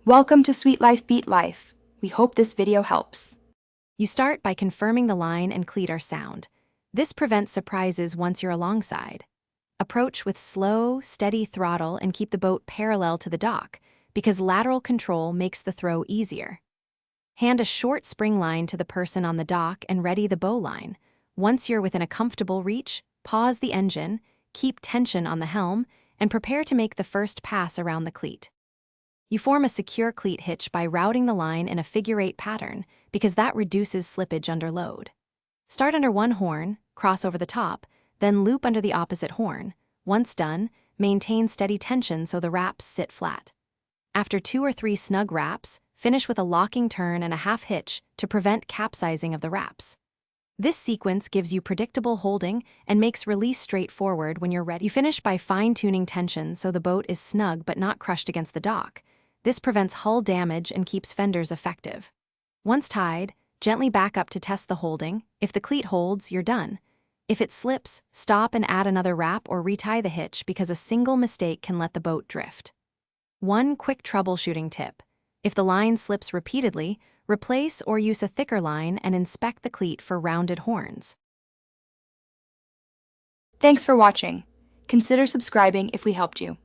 Welcome to Sweet Life Beat Life. We hope this video helps. You start by confirming the line and cleat are sound. This prevents surprises once you're alongside. Approach with slow, steady throttle and keep the boat parallel to the dock, because lateral control makes the throw easier. Hand a short spring line to the person on the dock and ready the bow line. Once you're within a comfortable reach, pause the engine, keep tension on the helm, and prepare to make the first pass around the cleat. You form a secure cleat hitch by routing the line in a figure-8 pattern, because that reduces slippage under load. Start under one horn, cross over the top, then loop under the opposite horn. Once done, maintain steady tension so the wraps sit flat. After 2 or 3 snug wraps, finish with a locking turn and a half hitch to prevent capsizing of the wraps. This sequence gives you predictable holding and makes release straightforward when you're ready. You finish by fine-tuning tension so the boat is snug but not crushed against the dock. This prevents hull damage and keeps fenders effective. Once tied, gently back up to test the holding. If the cleat holds, you're done. If it slips, stop and add another wrap or retie the hitch, because a single mistake can let the boat drift. One quick troubleshooting tip: if the line slips repeatedly, replace or use a thicker line and inspect the cleat for rounded horns. Thanks for watching. Consider subscribing if we helped you.